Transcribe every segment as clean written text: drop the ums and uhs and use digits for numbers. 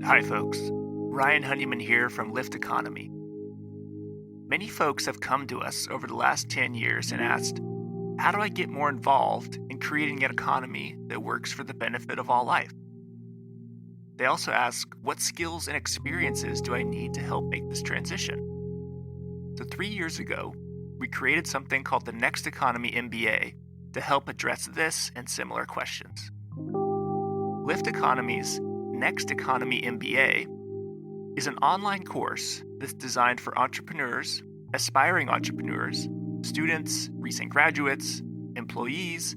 Hi folks, Ryan Honeyman here from Lift Economy. Many folks have come to us over the last 10 years and asked, how do I get more involved in creating an economy that works for the benefit of all life? They also ask, what skills and experiences do I need to help make this transition? So 3 years ago, we created something called the Next Economy MBA to help address this and similar questions. Lift Economy's Next Economy MBA is an online course that's designed for entrepreneurs, aspiring entrepreneurs, students, recent graduates, employees,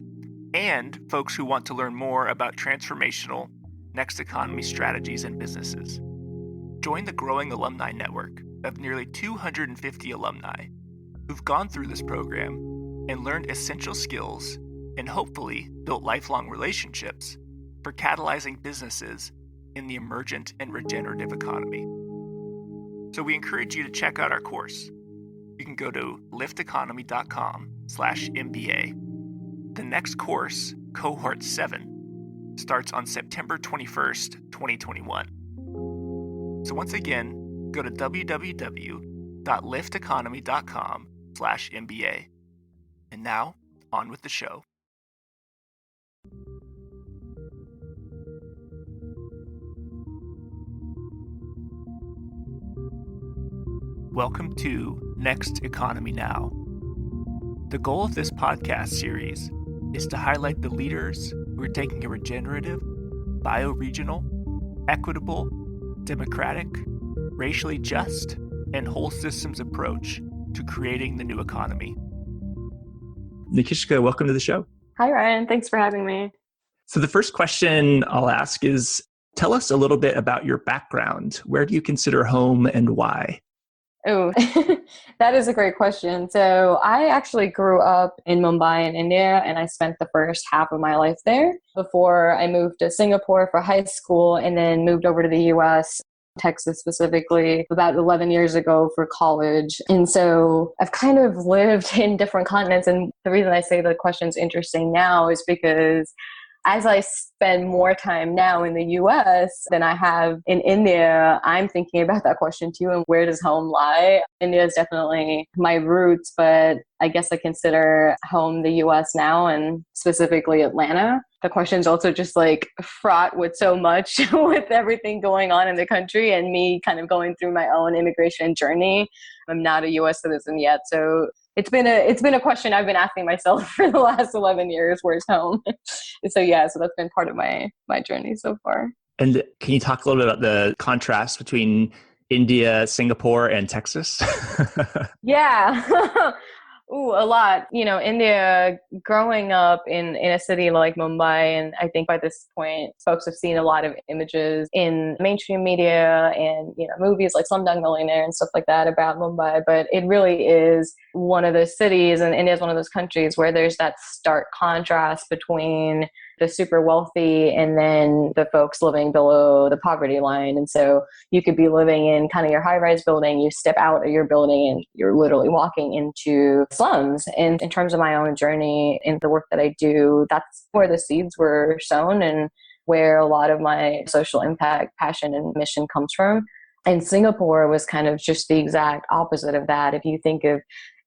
and folks who want to learn more about transformational next economy strategies and businesses. Join the growing alumni network of nearly 250 alumni who've gone through this program and learned essential skills and hopefully built lifelong relationships for catalyzing businesses in the emergent and regenerative economy. So we encourage you to check out our course. You can go to lifteconomy.com/MBA. The next course, Cohort 7, starts on September 21st, 2021. So once again, go to www.lifteconomy.com/MBA. And now, on with the show. Welcome to Next Economy Now. The goal of this podcast series is to highlight the leaders who are taking a regenerative, bioregional, equitable, democratic, racially just, and whole systems approach to creating the new economy. Nikishka, welcome to the show. Hi, Ryan. Thanks for having me. So the first question I'll ask is, tell us a little bit about your background. Where do you consider home and why? Oh, that is a great question. So I actually grew up in Mumbai in India, and I spent the first half of my life there before I moved to Singapore for high school and then moved over to the US, Texas specifically, about 11 years ago for college. And so I've kind of lived in different continents. And the reason I say the question's interesting now is because as I spend more time now in the US than I have in India, I'm thinking about that question too. And where does home lie? India is definitely my roots, but I guess I consider home the US now, and specifically Atlanta. The question's also just like fraught with so much with everything going on in the country and me kind of going through my own immigration journey. I'm not a US citizen yet, so it's been a question I've been asking myself for the last 11 years. Where's home? So that's been part of my journey so far. And can you talk a little bit about the contrast between India, Singapore, and Texas? Yeah. Ooh, a lot. India, growing up in a city like Mumbai, and I think by this point, folks have seen a lot of images in mainstream media and, movies like Slumdog Millionaire and stuff like that about Mumbai. But it really is one of those cities, and India is one of those countries where there's that stark contrast between the super wealthy and then the folks living below the poverty line. And so you could be living in kind of your high-rise building, you step out of your building and you're literally walking into slums. And in terms of my own journey and the work that I do, that's where the seeds were sown and where a lot of my social impact, passion, and mission comes from. And Singapore was kind of just the exact opposite of that. If you think of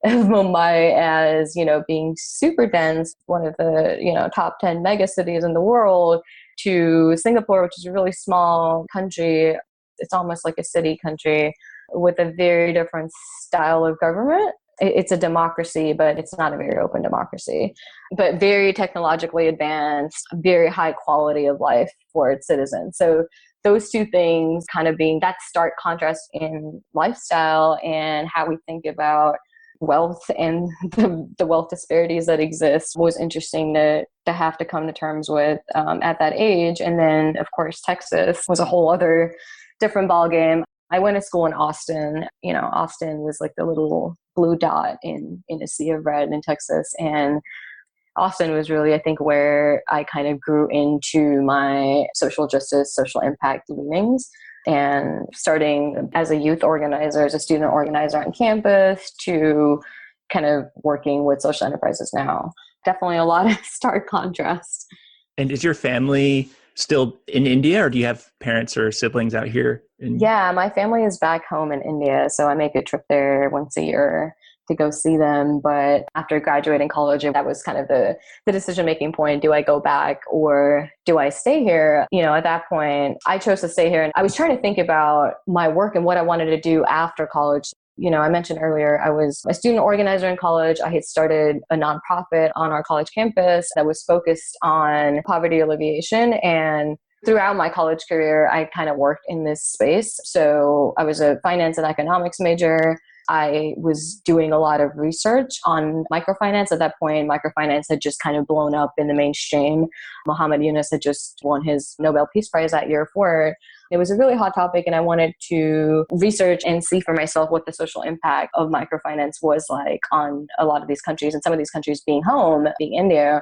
Mumbai as, being super dense, one of the, top 10 mega cities in the world, to Singapore, which is a really small country. It's almost like a city country with a very different style of government. It's a democracy, but it's not a very open democracy, but very technologically advanced, very high quality of life for its citizens. So those two things kind of being that stark contrast in lifestyle and how we think about wealth and the wealth disparities that exist was interesting to have to come to terms with at that age. And then, of course, Texas was a whole other different ballgame. I went to school in Austin. Austin was like the little blue dot in a sea of red in Texas. And Austin was really, I think, where I kind of grew into my social justice, social impact leanings. And starting as a youth organizer, as a student organizer on campus, to kind of working with social enterprises now. Definitely a lot of stark contrast. And is your family still in India, or do you have parents or siblings out here? Yeah, my family is back home in India, so I make a trip there once a year to go see them. But after graduating college, that was kind of the decision-making point. Do I go back or do I stay here? At that point, I chose to stay here. And I was trying to think about my work and what I wanted to do after college. I mentioned earlier, I was a student organizer in college. I had started a nonprofit on our college campus that was focused on poverty alleviation. And throughout my college career, I kind of worked in this space. So I was a finance and economics major. I was doing a lot of research on microfinance. At that point, microfinance had just kind of blown up in the mainstream. Muhammad Yunus had just won his Nobel Peace Prize that year for it. It was a really hot topic, and I wanted to research and see for myself what the social impact of microfinance was like on a lot of these countries, and some of these countries being home, being India.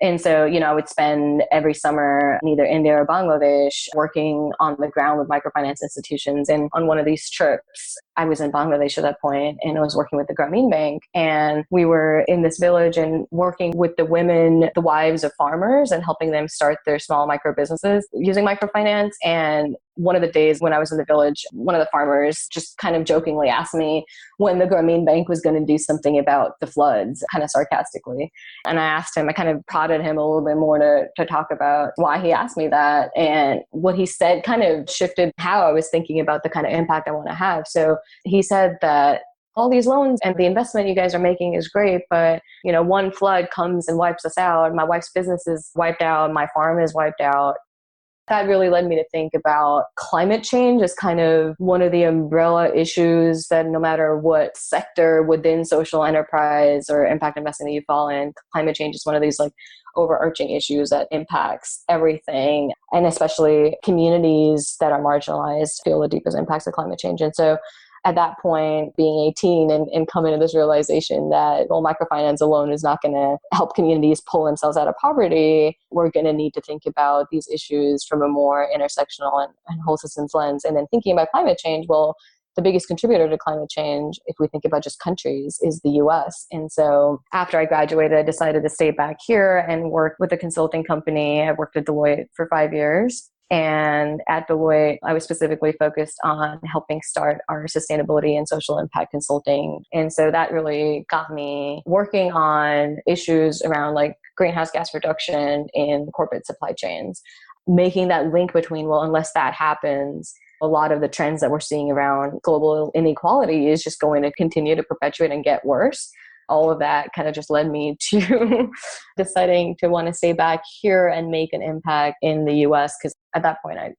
And so, I would spend every summer in either India or Bangladesh working on the ground with microfinance institutions. And on one of these trips, I was in Bangladesh at that point, and I was working with the Grameen Bank. And we were in this village and working with the women, the wives of farmers, and helping them start their small micro businesses using microfinance. And one of the days when I was in the village, one of the farmers just kind of jokingly asked me when the Grameen Bank was going to do something about the floods, kind of sarcastically. And I asked him, I kind of prodded him a little bit more to talk about why he asked me that. And what he said kind of shifted how I was thinking about the kind of impact I want to have. So he said that all these loans and the investment you guys are making is great, but one flood comes and wipes us out. My wife's business is wiped out. My farm is wiped out. That really led me to think about climate change as kind of one of the umbrella issues that no matter what sector within social enterprise or impact investing that you fall in, climate change is one of these overarching issues that impacts everything, and especially communities that are marginalized feel the deepest impacts of climate change. And so at that point, being 18 and coming to this realization that, microfinance alone is not going to help communities pull themselves out of poverty. We're going to need to think about these issues from a more intersectional and whole systems lens. And then thinking about climate change, the biggest contributor to climate change, if we think about just countries, is the US. And so after I graduated, I decided to stay back here and work with a consulting company. I worked at Deloitte for 5 years. And at Deloitte, I was specifically focused on helping start our sustainability and social impact consulting. And so that really got me working on issues around greenhouse gas reduction in corporate supply chains, making that link between, unless that happens, a lot of the trends that we're seeing around global inequality is just going to continue to perpetuate and get worse. All of that kind of just led me to deciding to want to stay back here and make an impact in the US, because at that point, I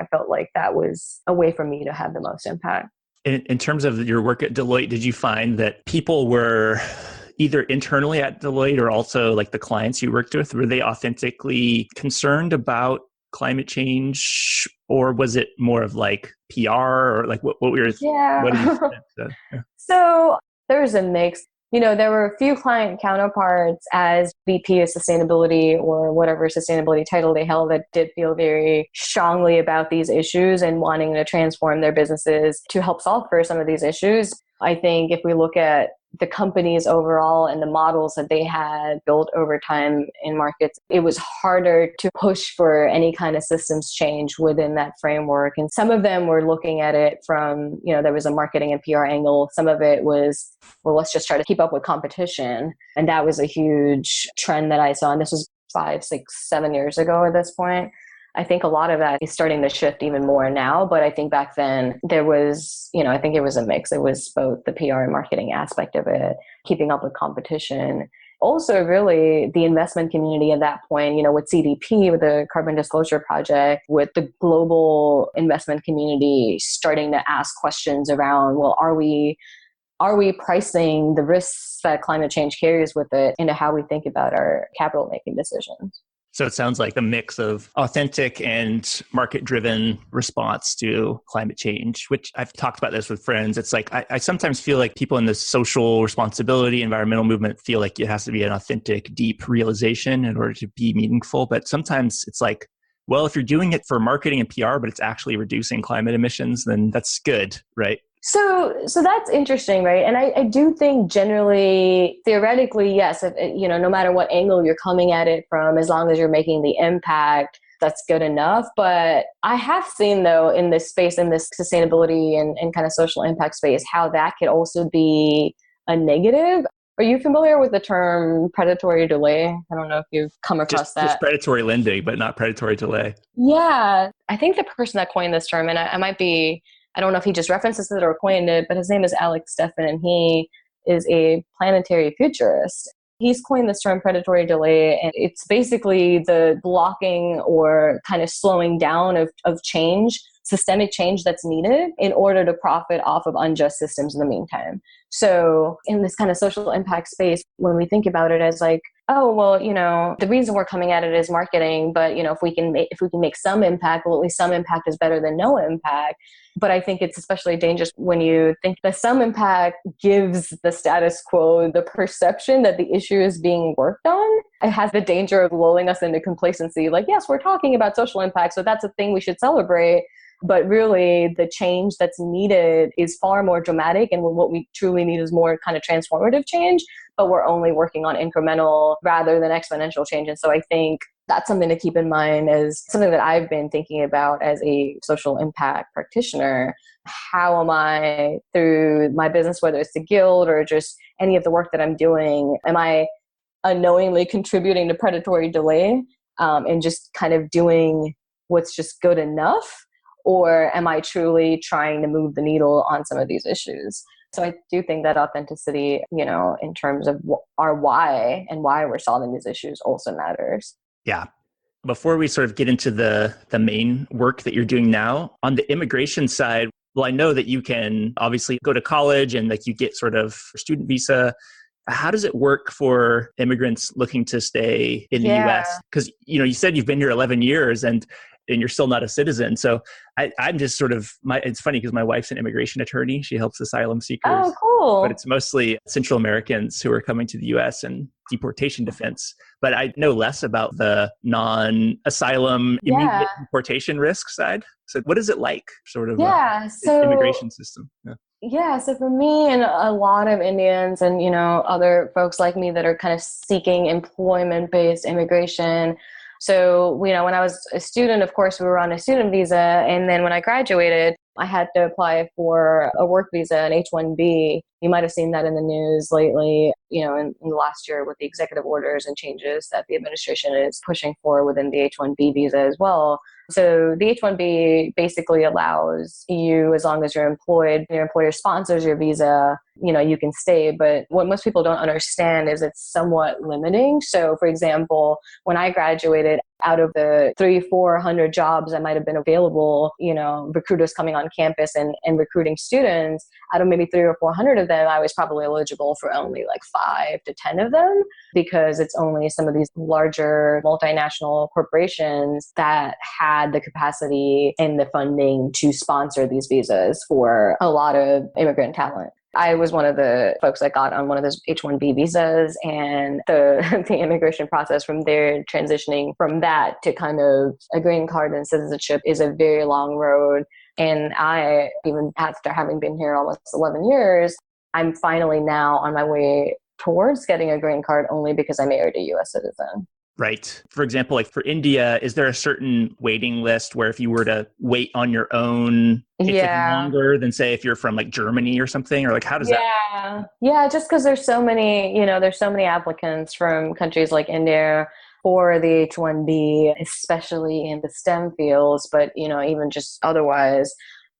felt like that was a way for me to have the most impact. In terms of your work at Deloitte, did you find that people were either internally at Deloitte or also the clients you worked with, were they authentically concerned about climate change, or was it more of PR, or what were your, what did you think? So there was a mix. There were a few client counterparts as VP of sustainability or whatever sustainability title they held that did feel very strongly about these issues and wanting to transform their businesses to help solve for some of these issues. I think if we look at the companies overall and the models that they had built over time in markets, it was harder to push for any kind of systems change within that framework. And some of them were looking at it from, there was a marketing and PR angle. Some of it was, let's just try to keep up with competition. And that was a huge trend that I saw. And this was 5, 6, 7 years ago at this point. I think a lot of that is starting to shift even more now. But I think back then there was, I think it was a mix. It was both the PR and marketing aspect of it, keeping up with competition. Also, really, the investment community at that point, with CDP, with the Carbon Disclosure Project, with the global investment community starting to ask questions around, are we pricing the risks that climate change carries with it into how we think about our capital making decisions? So it sounds like a mix of authentic and market-driven response to climate change, which I've talked about this with friends. It's I sometimes feel like people in the social responsibility, environmental movement feel like it has to be an authentic, deep realization in order to be meaningful. But sometimes it's if you're doing it for marketing and PR, but it's actually reducing climate emissions, then that's good, right? So that's interesting, right? And I do think generally, theoretically, yes, no matter what angle you're coming at it from, as long as you're making the impact, that's good enough. But I have seen, though, in this space, in this sustainability and kind of social impact space, how that could also be a negative. Are you familiar with the term predatory delay? I don't know if you've come across Just that. predatory lending, but not predatory delay. Yeah, I think the person that coined this term, and I might be, I don't know if he just references it or coined it, but his name is Alex Steffen, and he is a planetary futurist. He's coined this term predatory delay, and it's basically the blocking or kind of slowing down of change, systemic change that's needed in order to profit off of unjust systems in the meantime. So in this kind of social impact space, when we think about it as like, oh, well, the reason we're coming at it is marketing, but if we can make some impact, well, at least some impact is better than no impact. But I think it's especially dangerous when you think that some impact gives the status quo the perception that the issue is being worked on. It has the danger of lulling us into complacency. Like, yes, we're talking about social impact, so that's a thing we should celebrate. But really, the change that's needed is far more dramatic. And what we truly need is more kind of transformative change. But we're only working on incremental rather than exponential change. And so I think that's something to keep in mind as something that I've been thinking about as a social impact practitioner. How am I, through my business, whether it's the guild or just any of the work that I'm doing, am I unknowingly contributing to predatory delay and just kind of doing what's just good enough? Or am I truly trying to move the needle on some of these issues? So I do think that authenticity, in terms of our why and why we're solving these issues also matters. Yeah. Before we sort of get into the main work that you're doing now, on the immigration side, well, I know that you can obviously go to college and like you get sort of a student visa. How does it work for immigrants looking to stay in the US? Because, you said you've been here 11 years and you're still not a citizen. So I'm just sort of, it's funny because my wife's an immigration attorney. She helps asylum seekers. Oh, cool. But it's mostly Central Americans who are coming to the US and deportation defense. But I know less about the non-asylum immediate deportation risk side. So what is it like, sort of, immigration system? Yeah, so for me and a lot of Indians and, other folks like me that are kind of seeking employment-based immigration. So, when I was a student, of course, we were on a student visa. And then when I graduated, I had to apply for a work visa, an H-1B. You might have seen that in the news lately, in the last year with the executive orders and changes that the administration is pushing for within the H-1B visa as well. So the H-1B basically allows you, as long as you're employed, your employer sponsors your visa, you can stay. But what most people don't understand is it's somewhat limiting. So for example, when I graduated, out of the 300-400 jobs that might have been available, recruiters coming on campus and recruiting students, out of maybe 300 or 400 of them, I was probably eligible for only like 5 to 10 of them, because it's only some of these larger multinational corporations that had the capacity and the funding to sponsor these visas for a lot of immigrant talent. I was one of the folks that got on one of those H-1B visas, and the immigration process from there, transitioning from that to kind of a green card and citizenship, is a very long road. And I, even after having been here almost 11 years, I'm finally now on my way towards getting a green card only because I married a U.S. citizen. Right. For example, like for India, is there a certain waiting list where if you were to wait on your own, it's like longer than, say, if you're from like Germany or something? Or like, how does that? Yeah, just because there's so many applicants from countries like India for the H-1B, especially in the STEM fields, but, even just otherwise.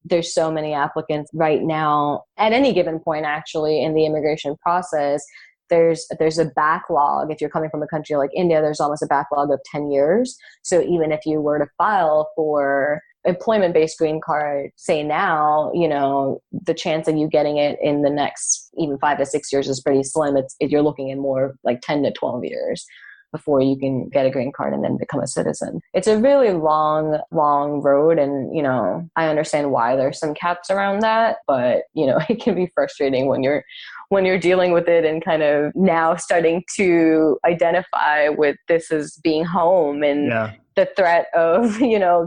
There's so many applicants right now at any given point, actually, in the immigration process. There's a backlog. If you're coming from a country like India, there's almost a backlog of 10 years. So even if you were to file for employment-based green card, say now, the chance of you getting it in the next even 5 to 6 years is pretty slim. You're looking at more like 10 to 12 years before you can get a green card and then become a citizen. It's a really long road. And, I understand why there's some caps around that, but, it can be frustrating when you're dealing with it and kind of now starting to identify with this as being home and the threat of,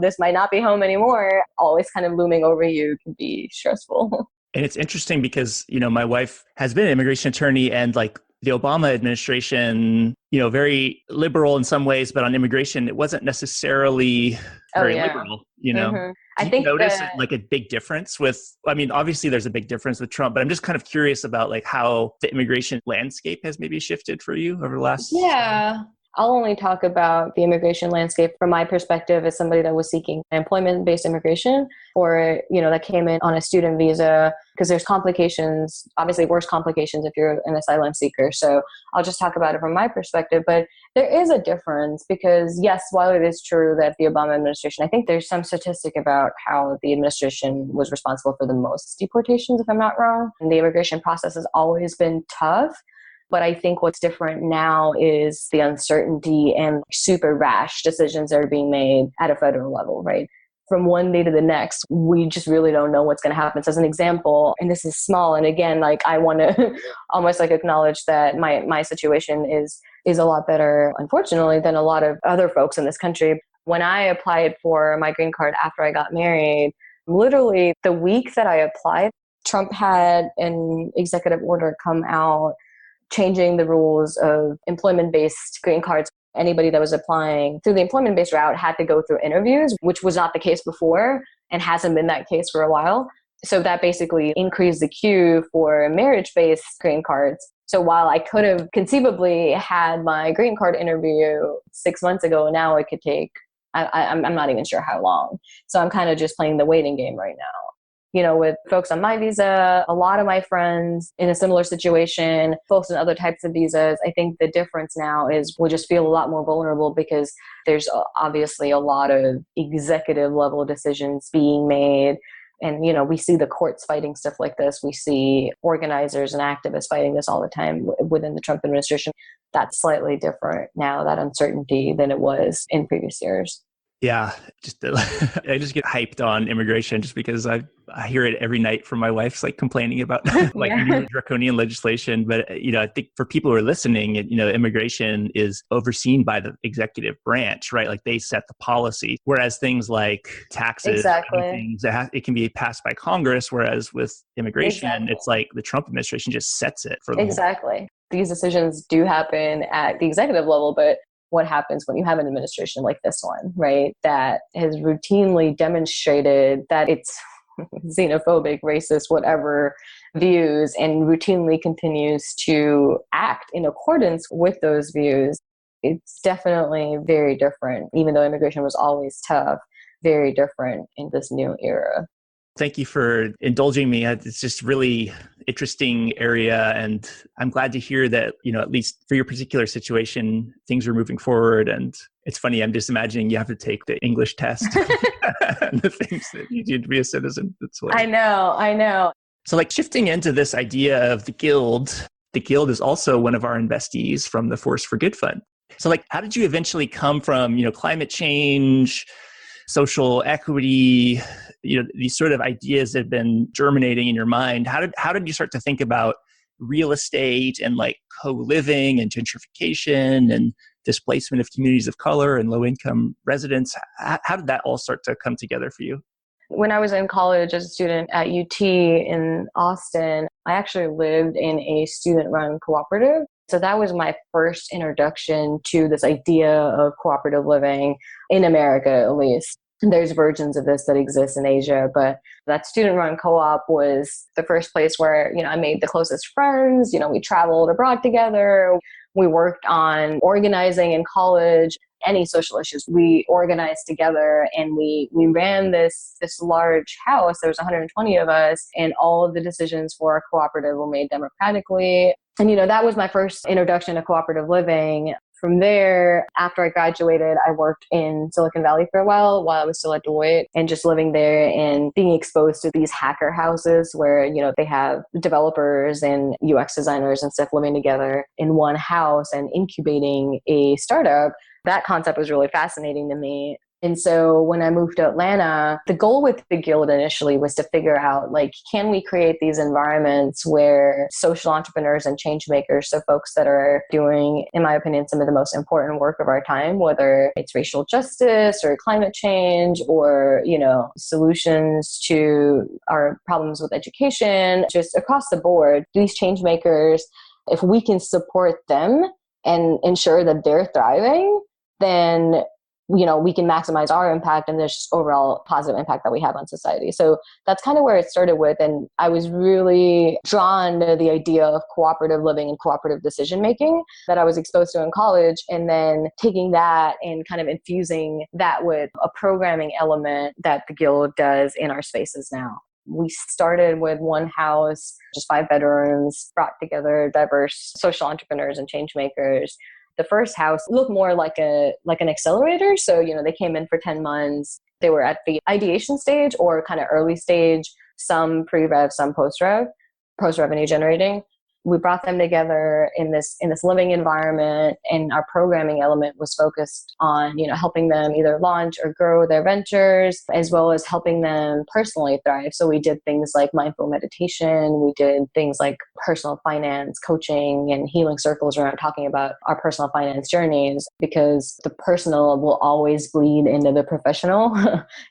this might not be home anymore, always kind of looming over you can be stressful. And it's interesting because, my wife has been an immigration attorney, and like the Obama administration, very liberal in some ways, but on immigration, it wasn't necessarily Oh, very yeah. liberal, I Do you think notice that, like a big difference obviously there's a big difference with Trump, but I'm just kind of curious about like how the immigration landscape has maybe shifted for you over the last. yeah, I'll only talk about the immigration landscape from my perspective as somebody that was seeking employment-based immigration, or, that came in on a student visa, because there's complications, obviously worse complications if you're an asylum seeker. So I'll just talk about it from my perspective. But there is a difference because, yes, while it is true that the Obama administration, I think there's some statistic about how the administration was responsible for the most deportations, if I'm not wrong. And the immigration process has always been tough. But I think what's different now is the uncertainty and super rash decisions that are being made at a federal level, right? From one day to the next, we just really don't know what's going to happen. So as an example, and this is small, and again, like I want to almost like acknowledge that my situation is a lot better, unfortunately, than a lot of other folks in this country. When I applied for my green card after I got married, literally the week that I applied, Trump had an executive order come out changing the rules of employment-based green cards. Anybody that was applying through the employment-based route had to go through interviews, which was not the case before and hasn't been that case for a while. So that basically increased the queue for marriage-based green cards. So while I could have conceivably had my green card interview 6 months ago, now it could take, I'm not even sure how long. So I'm kind of just playing the waiting game right now. With folks on my visa, a lot of my friends in a similar situation, folks on other types of visas, I think the difference now is we just feel a lot more vulnerable because there's obviously a lot of executive level decisions being made. And, we see the courts fighting stuff like this. We see organizers and activists fighting this all the time within the Trump administration. That's slightly different now, that uncertainty, than it was in previous years. Yeah, I just get hyped on immigration just because I hear it every night from my wife's like complaining about like new draconian legislation. But I think for people who are listening, immigration is overseen by the executive branch, right? Like they set the policy, whereas things like taxes, things it can be passed by Congress. Whereas with immigration, it's like the Trump administration just sets it for the whole. These decisions do happen at the executive level, but what happens when you have an administration like this one, right, that has routinely demonstrated that it's xenophobic, racist, whatever views, and routinely continues to act in accordance with those views. It's definitely very different, even though immigration was always tough, very different in this new era. Thank you for indulging me. It's just really interesting area. And I'm glad to hear that, at least for your particular situation, things are moving forward. And it's funny, I'm just imagining you have to take the English test and the things that you need to be a citizen. I know. So like shifting into this idea of the Guild is also one of our investees from the Force for Good Fund. So like, how did you eventually come from, climate change, social equity, these sort of ideas that have been germinating in your mind? How did you start to think about real estate and like co-living and gentrification and displacement of communities of color and low-income residents? How did that all start to come together for you? When I was in college as a student at UT in Austin, I actually lived in a student-run cooperative. So that was my first introduction to this idea of cooperative living in America, at least. There's versions of this that exist in Asia, but that student-run co-op was the first place where, I made the closest friends. We traveled abroad together. We worked on organizing in college, any social issues. We organized together, and we ran this large house. There was 120 of us, and all of the decisions for our cooperative were made democratically. And, that was my first introduction to cooperative living. From there, after I graduated, I worked in Silicon Valley for a while I was still at Deloitte, and just living there and being exposed to these hacker houses where, they have developers and UX designers and stuff living together in one house and incubating a startup. That concept was really fascinating to me. And so when I moved to Atlanta, the goal with the Guild initially was to figure out, like, can we create these environments where social entrepreneurs and change makers, so folks that are doing, in my opinion, some of the most important work of our time, whether it's racial justice or climate change or, solutions to our problems with education, just across the board, these change makers If we can support them and ensure that they're thriving, then we can maximize our impact and this overall positive impact that we have on society. So that's kind of where it started with. And I was really drawn to the idea of cooperative living and cooperative decision making that I was exposed to in college, and then taking that and kind of infusing that with a programming element that the Guild does in our spaces now. We started with one house, just 5 bedrooms, brought together diverse social entrepreneurs and change makers. The first house looked more like an accelerator. So, they came in for 10 months. They were at the ideation stage or kind of early stage, some pre-rev, some post-rev, post-revenue generating. We brought them together in this living environment, and our programming element was focused on, helping them either launch or grow their ventures, as well as helping them personally thrive. So we did things like mindful meditation. We did things like personal finance coaching and healing circles around talking about our personal finance journeys, because the personal will always bleed into the professional.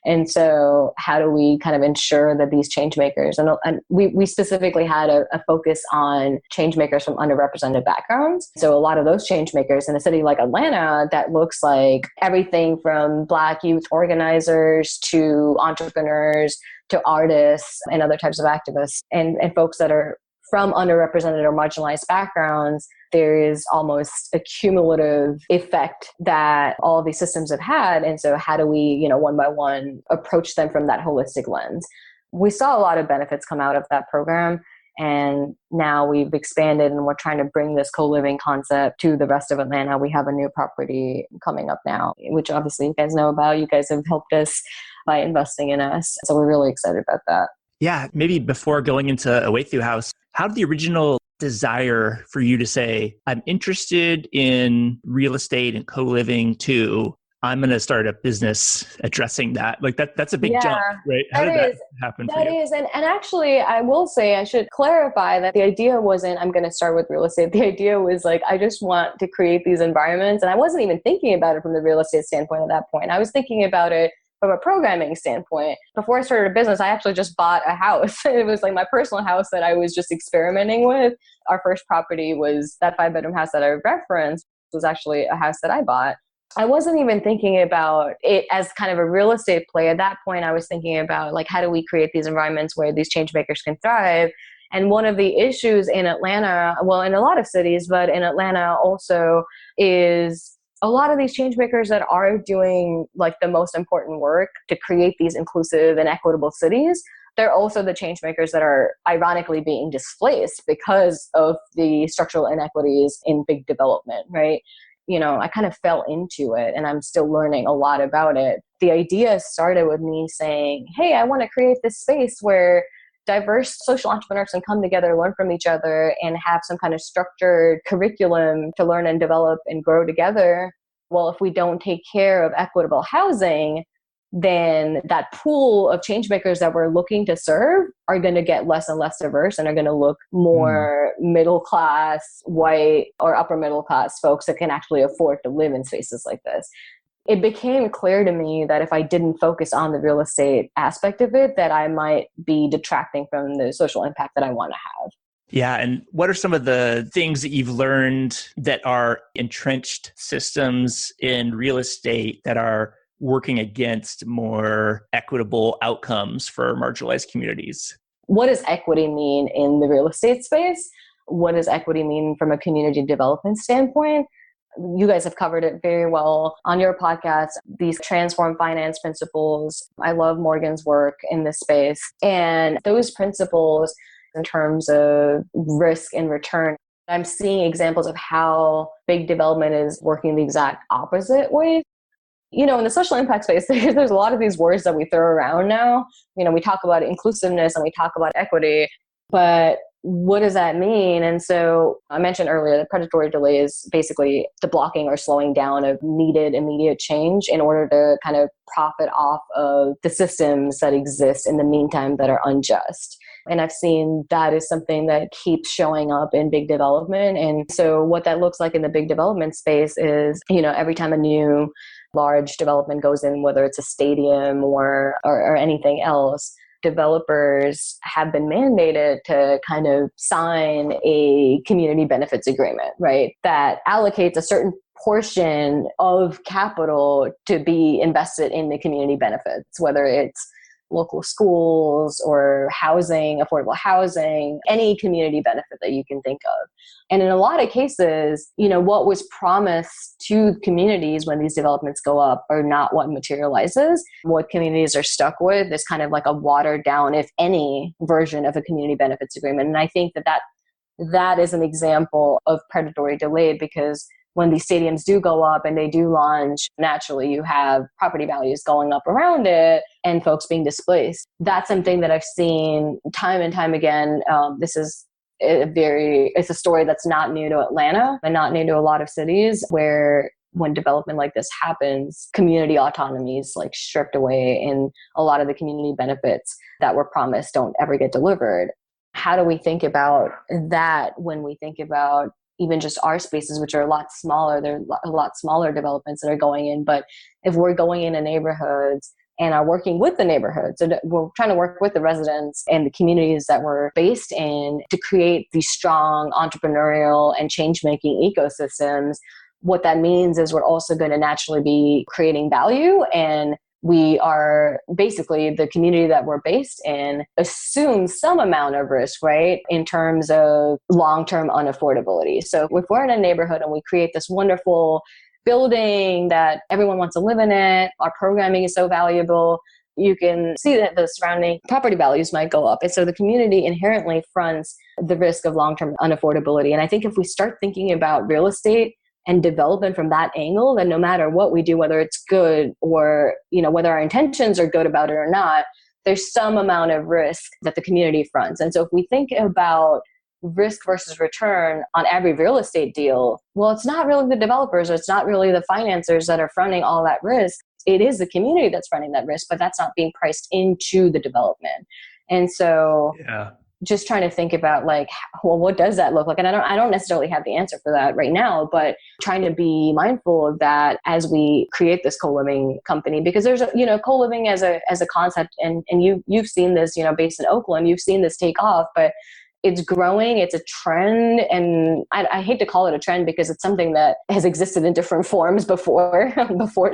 And so how do we kind of ensure that these change makers, and we specifically had a focus on change makers from underrepresented backgrounds. So a lot of those change makers in a city like Atlanta, that looks like everything from Black youth organizers to entrepreneurs to artists and other types of activists and folks that are from underrepresented or marginalized backgrounds. There is almost a cumulative effect that all of these systems have had. And so how do we, one by one, approach them from that holistic lens? We saw a lot of benefits come out of that program. And now we've expanded and we're trying to bring this co-living concept to the rest of Atlanta. We have a new property coming up now, which obviously you guys know about. You guys have helped us by investing in us. So we're really excited about that. Yeah, maybe before going into a Waithu house, how did the original desire for you to say, I'm interested in real estate and co-living too, I'm going to start a business addressing that? Like that's a big jump, right? How did that happen for you? That is. And actually, I will say, I should clarify that the idea wasn't, I'm going to start with real estate. The idea was like, I just want to create these environments. And I wasn't even thinking about it from the real estate standpoint at that point. I was thinking about it from a programming standpoint. Before I started a business, I actually just bought a house. It was like my personal house that I was just experimenting with. Our first property was that 5-bedroom house that I referenced, was actually a house that I bought. I wasn't even thinking about it as kind of a real estate play. At that point, I was thinking about like, how do we create these environments where these change makers can thrive? And one of the issues in Atlanta, well, in a lot of cities, but in Atlanta also, is a lot of these change makers that are doing like the most important work to create these inclusive and equitable cities, they're also the change makers that are ironically being displaced because of the structural inequities in big development, right? I kind of fell into it and I'm still learning a lot about it. The idea started with me saying, hey, I want to create this space where diverse social entrepreneurs can come together, learn from each other, and have some kind of structured curriculum to learn and develop and grow together. Well, if we don't take care of equitable housing, then that pool of change makers that we're looking to serve are going to get less and less diverse and are going to look more middle class, white, or upper middle class folks that can actually afford to live in spaces like this. It became clear to me that if I didn't focus on the real estate aspect of it, that I might be detracting from the social impact that I want to have. Yeah. And what are some of the things that you've learned that are entrenched systems in real estate that are working against more equitable outcomes for marginalized communities? What does equity mean in the real estate space? What does equity mean from a community development standpoint? You guys have covered it very well on your podcast, these transform finance principles. I love Morgan's work in this space. And those principles in terms of risk and return, I'm seeing examples of how big development is working the exact opposite way. In the social impact space, there's a lot of these words that we throw around now. We talk about inclusiveness and we talk about equity, but what does that mean? And so I mentioned earlier that predatory delay is basically the blocking or slowing down of needed immediate change in order to kind of profit off of the systems that exist in the meantime that are unjust. And I've seen that is something that keeps showing up in big development. And so what that looks like in the big development space is, every time a new large development goes in, whether it's a stadium or anything else, developers have been mandated to kind of sign a community benefits agreement, right? That allocates a certain portion of capital to be invested in the community benefits, whether it's local schools or housing, affordable housing, any community benefit that you can think of. And in a lot of cases, what was promised to communities when these developments go up are not what materializes. What communities are stuck with is kind of like a watered down, if any, version of a community benefits agreement. And I think that is an example of predatory delay, because when these stadiums do go up and they do launch, naturally you have property values going up around it and folks being displaced. That's something that I've seen time and time again. This is it's a story that's not new to Atlanta and not new to a lot of cities, where when development like this happens, community autonomy is like stripped away and a lot of the community benefits that were promised don't ever get delivered. How do we think about that when we think about even just our spaces, which are a lot smaller? There are a lot smaller developments that are going in. But if we're going into neighborhoods and are working with the neighborhoods, so we're trying to work with the residents and the communities that we're based in to create these strong entrepreneurial and change-making ecosystems, what that means is we're also going to naturally be creating value, and we are basically, the community that we're based in assumes some amount of risk, right, in terms of long-term unaffordability. So if we're in a neighborhood and we create this wonderful building that everyone wants to live in it, our programming is so valuable, you can see that the surrounding property values might go up. And so the community inherently fronts the risk of long-term unaffordability. And I think if we start thinking about real estate and development from that angle, then no matter what we do, whether it's good or, whether our intentions are good about it or not, there's some amount of risk that the community fronts. And so if we think about risk versus return on every real estate deal, well, it's not really the developers or it's not really the financiers that are fronting all that risk. It is the community that's fronting that risk, but that's not being priced into the development. And so just trying to think about what does that look like? And I don't necessarily have the answer for that right now, but trying to be mindful of that as we create this co-living company, because there's co-living as a concept, and you've seen this, based in Oakland, you've seen this take off, but it's growing, it's a trend. And I hate to call it a trend because it's something that has existed in different forms before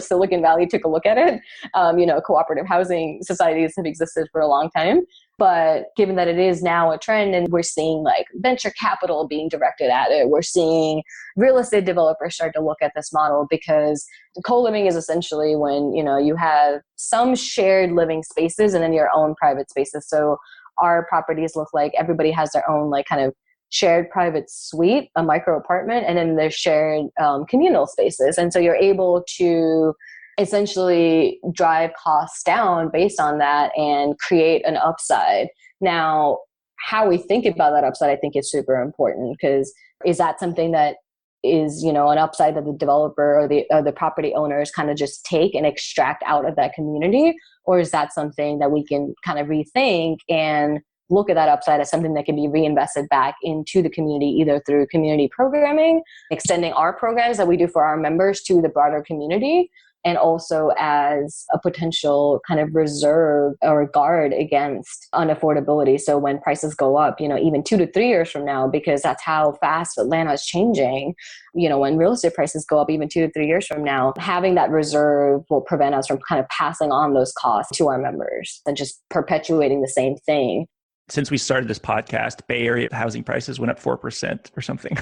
Silicon Valley took a look at it. Cooperative housing societies have existed for a long time. But given that it is now a trend and we're seeing venture capital being directed at it, we're seeing real estate developers start to look at this model, because co-living is essentially when, you have some shared living spaces and then your own private spaces. So our properties look like everybody has their own kind of shared private suite, a micro apartment, and then there's shared communal spaces. And so you're able to essentially drive costs down based on that and create an upside. Now, how we think about that upside, I think, is super important, because is that something that is, an upside that the developer or the property owners kind of just take and extract out of that community? Or is that something that we can kind of rethink and look at that upside as something that can be reinvested back into the community, either through community programming, extending our programs that we do for our members to the broader community, and also as a potential kind of reserve or guard against unaffordability. So when prices go up, even 2 to 3 years from now, because that's how fast Atlanta is changing, when real estate prices go up even 2 to 3 years from now, having that reserve will prevent us from kind of passing on those costs to our members and just perpetuating the same thing. Since we started this podcast, Bay Area housing prices went up 4% or something.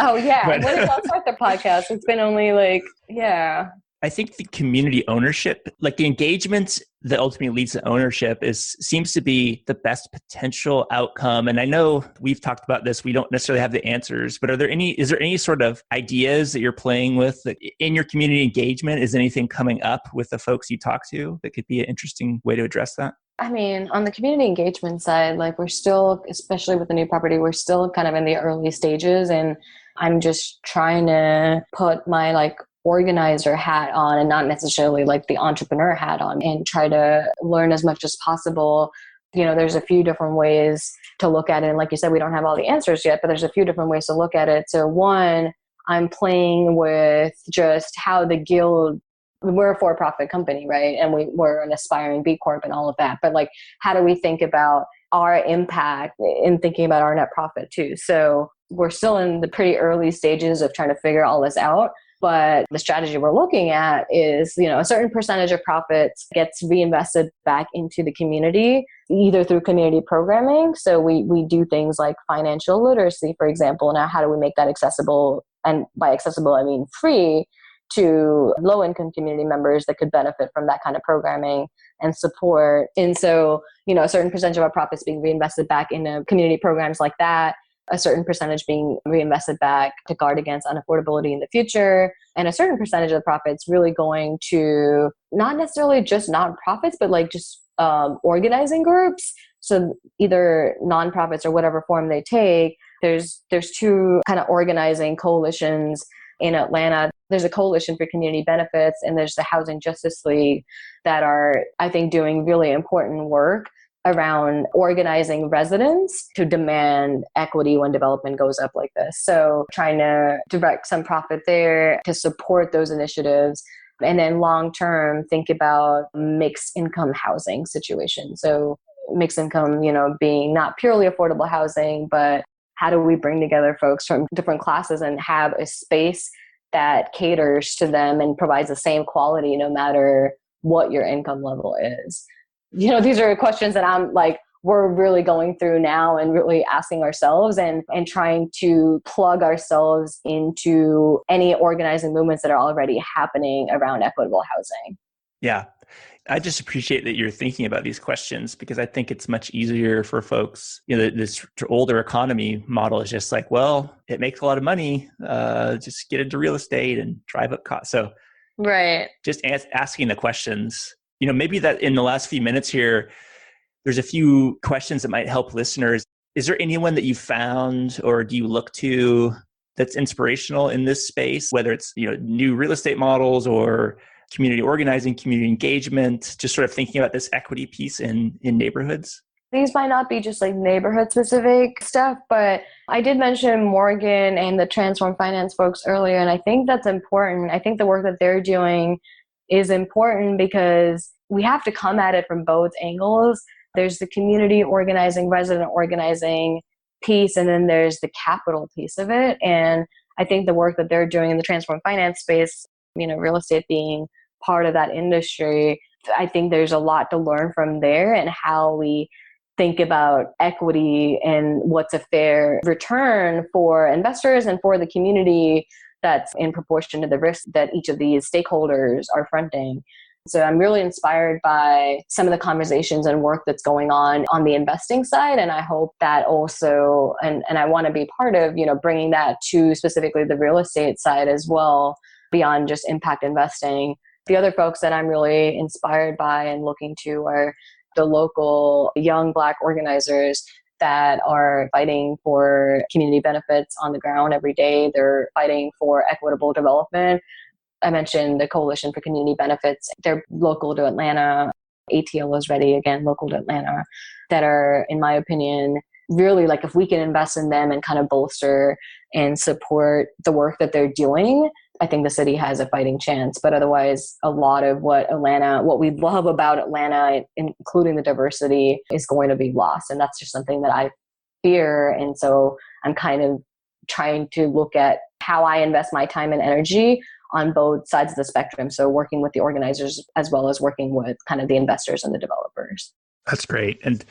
Oh, yeah. But when did y'all start the podcast? It's been only I think the community ownership, the engagement that ultimately leads to ownership seems to be the best potential outcome. And I know we've talked about this. We don't necessarily have the answers, but is there any sort of ideas that you're playing with in your community engagement? Is anything coming up with the folks you talk to that could be an interesting way to address that? I mean, on the community engagement side, we're still, especially with the new property, we're still kind of in the early stages. And I'm just trying to put my organizer hat on and not necessarily the entrepreneur hat on, and try to learn as much as possible. There's a few different ways to look at it. And like you said, we don't have all the answers yet, but there's a few different ways to look at it. So one, I'm playing with just how the guild we're a for-profit company, right? And we're an aspiring B Corp and all of that. But like, how do we think about our impact in thinking about our net profit too? So we're still in the pretty early stages of trying to figure all this out. But the strategy we're looking at is, a certain percentage of profits gets reinvested back into the community, either through community programming. So we do things like financial literacy, for example. Now, how do we make that accessible? And by accessible, I mean free to low-income community members that could benefit from that kind of programming and support. And so, a certain percentage of our profits being reinvested back into community programs like that, a certain percentage being reinvested back to guard against unaffordability in the future, and a certain percentage of the profits really going to not necessarily just nonprofits, but like just organizing groups. So either nonprofits or whatever form they take, there's two kind of organizing coalitions in Atlanta. There's a coalition for community benefits, and there's the Housing Justice League that are, I think, doing really important work around organizing residents to demand equity when development goes up like this. So trying to direct some profit there to support those initiatives. And then long term, think about mixed income housing situations. So mixed income, being not purely affordable housing, but how do we bring together folks from different classes and have a space that caters to them and provides the same quality no matter what your income level is? These are questions that I'm like, we're really going through now and really asking ourselves and trying to plug ourselves into any organizing movements that are already happening around equitable housing. Yeah. I just appreciate that you're thinking about these questions, because I think it's much easier for folks. This older economy model is just like, well, it makes a lot of money. Just get into real estate and drive up costs. So right. Just asking the questions, maybe that in the last few minutes here, there's a few questions that might help listeners. Is there anyone that you found or do you look to that's inspirational in this space, whether it's, new real estate models or community organizing, community engagement, just sort of thinking about this equity piece in neighborhoods? These might not be just like neighborhood specific stuff, but I did mention Morgan and the Transform Finance folks earlier, and I think that's important. I think the work that they're doing is important because we have to come at it from both angles. There's the community organizing, resident organizing piece, and then there's the capital piece of it. And I think the work that they're doing in the Transform Finance space, real estate being part of that industry, I think there's a lot to learn from there and how we think about equity and what's a fair return for investors and for the community that's in proportion to the risk that each of these stakeholders are fronting. So I'm really inspired by some of the conversations and work that's going on the investing side. And I hope that also, and I want to be part of, bringing that to specifically the real estate side as well, beyond just impact investing. The other folks that I'm really inspired by and looking to are the local young Black organizers that are fighting for community benefits on the ground every day. They're fighting for equitable development. I mentioned the Coalition for Community Benefits. They're local to Atlanta. ATL is ready, again, local to Atlanta, that are, in my opinion, really like if we can invest in them and kind of bolster and support the work that they're doing, I think the city has a fighting chance. But otherwise, a lot of what we love about Atlanta, including the diversity, is going to be lost. And that's just something that I fear. And so I'm kind of trying to look at how I invest my time and energy on both sides of the spectrum. So working with the organizers as well as working with kind of the investors and the developers. That's great. And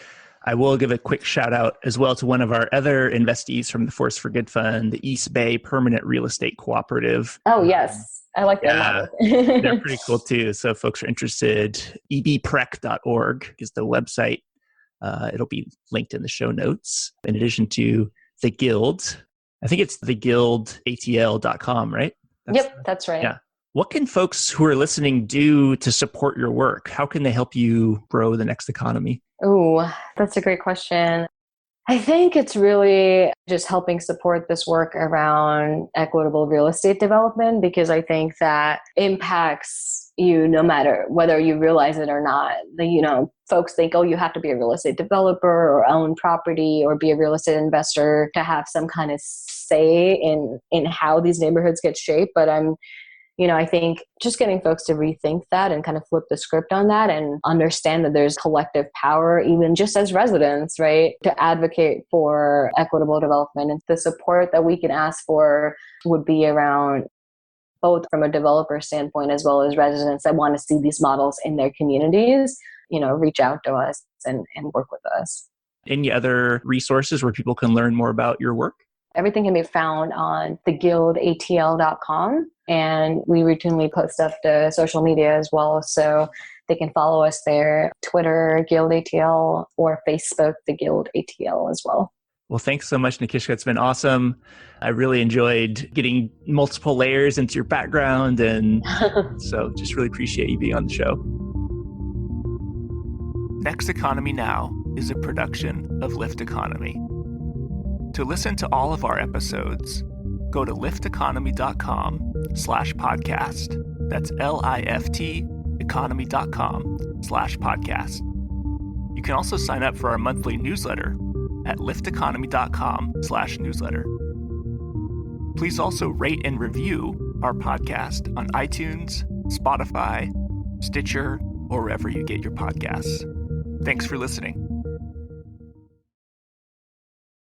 I will give a quick shout out as well to one of our other investees from the Force for Good Fund, the East Bay Permanent Real Estate Cooperative. Oh, yes. I like that model. They're pretty cool too. So if folks are interested, ebprec.org is the website. It'll be linked in the show notes. In addition to the Guild, I think it's theguildatl.com, right? That's right. Yeah. What can folks who are listening do to support your work? How can they help you grow the next economy? Oh, that's a great question. I think it's really just helping support this work around equitable real estate development, because I think that impacts you no matter whether you realize it or not. Folks think, oh, you have to be a real estate developer or own property or be a real estate investor to have some kind of say in how these neighborhoods get shaped. But I'm I think just getting folks to rethink that and kind of flip the script on that and understand that there's collective power, even just as residents, right, to advocate for equitable development. And the support that we can ask for would be around both from a developer standpoint as well as residents that want to see these models in their communities, reach out to us and work with us. Any other resources where people can learn more about your work? Everything can be found on theguildatl.com. And we routinely post stuff to social media as well. So they can follow us there, Twitter, GuildATL, or Facebook, The Guild ATL as well. Well, thanks so much, Nikishka. It's been awesome. I really enjoyed getting multiple layers into your background. And so just really appreciate you being on the show. Next Economy Now is a production of Lift Economy. To listen to all of our episodes, go to lifteconomy.com/podcast. That's LIFT economy.com/podcast. You can also sign up for our monthly newsletter at lifteconomy.com/newsletter. Please also rate and review our podcast on iTunes, Spotify, Stitcher, or wherever you get your podcasts. Thanks for listening.